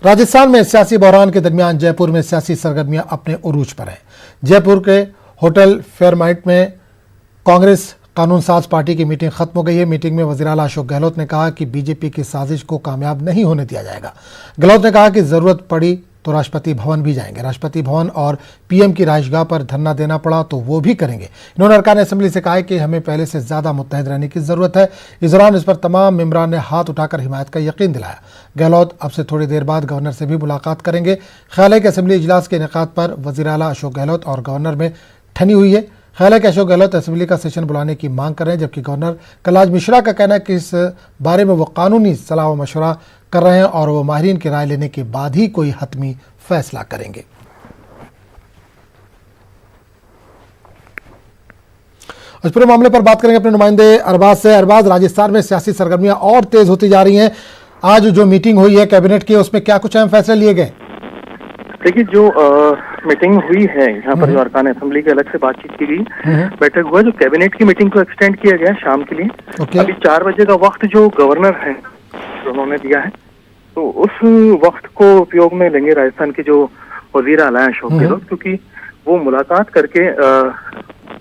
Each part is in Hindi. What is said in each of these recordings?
राजस्थान में सियासी बहरान के दरमियान जयपुर में सियासी सरगर्मियां अपने उरूज पर हैं। जयपुर के होटल फेयरमाइट में कांग्रेस कानून साज पार्टी की मीटिंग खत्म हो गई है। मीटिंग में वज़ीर आला अशोक गहलोत ने कहा कि बीजेपी की साजिश को कामयाब नहीं होने दिया जाएगा। गहलोत ने कहा कि जरूरत पड़ी तो राष्ट्रपति भवन भी जाएंगे। राष्ट्रपति भवन और पीएम की रिहाइशगाह पर धरना देना पड़ा तो वो भी करेंगे। इन्होंने अरकान असेंबली से कहा है कि हमें पहले से ज्यादा मुत्तहिद रहने की जरूरत है। इस दौरान इस पर तमाम मेंबरान ने हाथ उठाकर हिमायत का यकीन दिलाया। गहलोत अब से थोड़ी देर बाद गवर्नर से भी मुलाकात करेंगे। ख्याल है कि असेंबली इजलास के इनेकाद पर वज़ीर आला अशोक गहलोत और गवर्नर में ठनी हुई है। ख्याल है कि अशोक गहलोत असेंबली का सेशन बुलाने की मांग कर रहे हैं, जबकि गवर्नर कलराज मिश्रा का कहना है कि इस बारे में वो कानूनी सलाह व मशवरा कर रहे हैं और वो माहिरीन की राय लेने के बाद ही कोई हतमी फैसला करेंगे। इस पूरे मामले पर बात करेंगे अपने नुमाइंदे अरबाज से। अरबाज, राजस्थान में सियासी सरगर्मियां और तेज होती जा रही हैं। आज जो मीटिंग हुई है कैबिनेट की, उसमें क्या कुछ अहम फैसले लिए गए? देखिए, जो मीटिंग हुई है यहाँ पर, जो अरकान असेंबली की अलग से बातचीत की गई, बैठक हुआ, जो कैबिनेट की मीटिंग को एक्सटेंड किया गया शाम के लिए। अभी 4 बजे का वक्त जो गवर्नर है उन्होंने दिया है, तो उस वक्त को उपयोग में लेंगे राजस्थान के जो वजीर आला है अशोक गहलोत, क्योंकि वो मुलाकात करके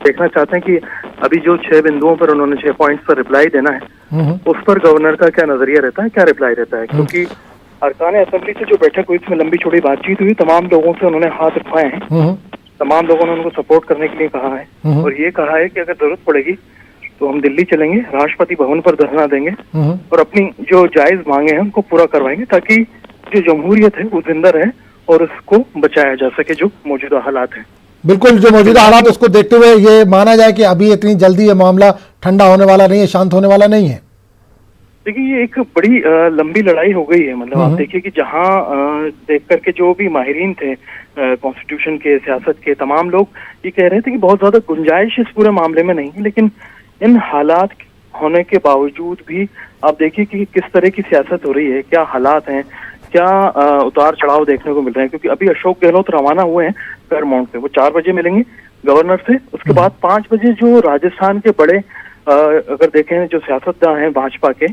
देखना चाहते हैं कि अभी जो 6 बिंदुओं पर उन्होंने 6 पॉइंट्स पर रिप्लाई देना है, उस पर गवर्नर का क्या नजरिया रहता है, क्या रिप्लाई रहता है। क्योंकि अरकान असेंबली से जो बैठक हुई, इसमें लंबी चौड़ी बातचीत हुई, तमाम लोगों से उन्होंने हाथ उठाए हैं, तमाम लोगों ने उनको सपोर्ट करने के लिए कहा है और ये कहा है कि अगर जरूरत पड़ेगी तो हम दिल्ली चलेंगे, राष्ट्रपति भवन पर धरना देंगे और अपनी जो जायज मांगे हैं उनको पूरा करवाएंगे, ताकि जो जमहूरियत है वो जिंदा रहे और उसको बचाया जा सके जो मौजूदा हालात हैं। बिल्कुल, जो मौजूदा हालात उसको देखते हुए ये माना जाए कि अभी इतनी जल्दी ये मामला ठंडा होने वाला नहीं है, शांत होने वाला नहीं है। देखिए, ये एक बड़ी लंबी लड़ाई हो गई है। मतलब आप देखिए कि जहाँ देख करके जो भी माहिरीन थे कॉन्स्टिट्यूशन के, सियासत के, तमाम लोग ये कह रहे थे कि बहुत ज्यादा गुंजाइश इस पूरे मामले में नहीं है, लेकिन इन हालात होने के बावजूद भी आप देखिए कि किस तरह की सियासत हो रही है, क्या हालात हैं, क्या उतार चढ़ाव देखने को मिल रहे हैं। क्योंकि अभी अशोक गहलोत रवाना हुए हैं फेयरमाउंट से, वो 4 बजे मिलेंगे गवर्नर से। उसके बाद 5 बजे जो राजस्थान के बड़े अगर देखें जो सियासतदान हैं भाजपा के,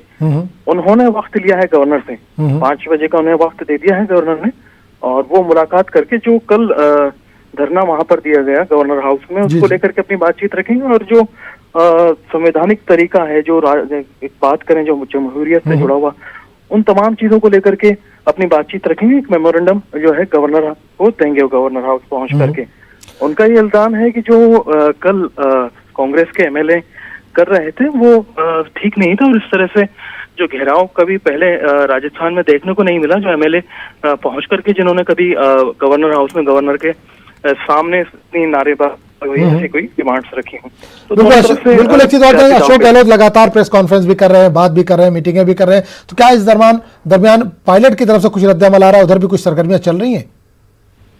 उन्होंने वक्त लिया है गवर्नर से। 5 बजे का उन्हें वक्त दे दिया है गवर्नर ने, और वो मुलाकात करके जो कल धरना वहां पर दिया गया गवर्नर हाउस में, उसको लेकर के अपनी बातचीत रखेंगे। और जो संवैधानिक तरीका है, जो एक बात करें जो जमहूरियत से जुड़ा हुआ, उन तमाम चीजों को लेकर के अपनी बातचीत रखेंगे। एक मेमोरेंडम जो है गवर्नर को देंगे, गवर्नर हाउस पहुंच करके। उनका ये इल्जाम है कि जो कल कांग्रेस के एमएलए कर रहे थे वो ठीक नहीं था, और इस तरह से जो घेराव कभी पहले राजस्थान में देखने को नहीं मिला, जो एमएलए पहुंच करके जिन्होंने कभी गवर्नर हाउस में गवर्नर के सामने इतनी नारेबाजी ऐसी कोई डिमांड्स रखी हूँ। तो बिल्कुल अच्छी बात है। अशोक गहलोत लगातार प्रेस कॉन्फ्रेंस भी कर रहे हैं, बात भी कर रहे हैं, मीटिंगें भी कर रहे हैं, तो क्या इस दरमियान पायलट की तरफ से कुछ रद्द-ए-अमल आ रहा है, उधर भी कुछ सरगर्मियां चल रही हैं?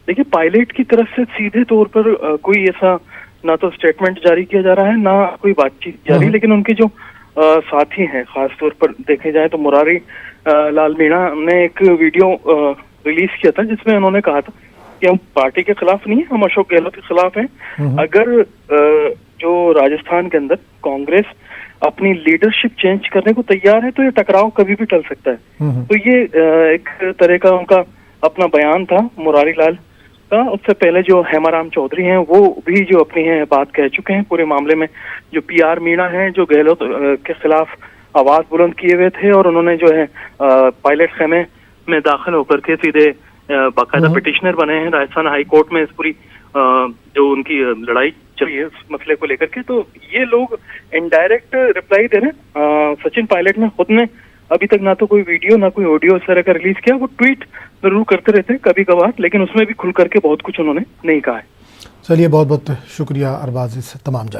देखिए, पायलट की तरफ से सीधे तौर पर कोई ऐसा ना तो स्टेटमेंट जारी किया जा रहा है, ना कोई बातचीत जारी, लेकिन उनके जो साथी हैं, खासतौर पर देखे जाए तो मुरारी लाल मीणा ने एक वीडियो रिलीज किया था, जिसमें उन्होंने कहा था कि हम पार्टी के खिलाफ नहीं है, हम अशोक गहलोत के खिलाफ हैं। अगर जो राजस्थान के अंदर कांग्रेस अपनी लीडरशिप चेंज करने को तैयार है तो ये टकराव कभी भी टल सकता है। तो ये एक तरह का उनका अपना बयान था मुरारी लाल का। उससे पहले जो हेमाराम चौधरी हैं वो भी जो अपनी है बात कह चुके हैं पूरे मामले में। जो पीआर मीणा है, जो गहलोत के खिलाफ आवाज बुलंद किए हुए थे, और उन्होंने जो है पायलट खेमे में दाखिल होकर के सीधे बाकायदा पिटिशनर बने हैं राजस्थान हाई कोर्ट में इस पूरी जो उनकी लड़ाई चली है उस मसले को लेकर के। तो ये लोग इनडायरेक्ट रिप्लाई दे रहे हैं। सचिन पायलट ने खुद ने अभी तक ना तो कोई वीडियो ना कोई ऑडियो इस तरह का रिलीज किया। वो ट्वीट जरूर करते रहते हैं कभी कभार, लेकिन उसमें भी खुल करके बहुत कुछ उन्होंने नहीं कहा है। चलिए, बहुत बहुत शुक्रिया अरबाज इस तमाम जानकारी।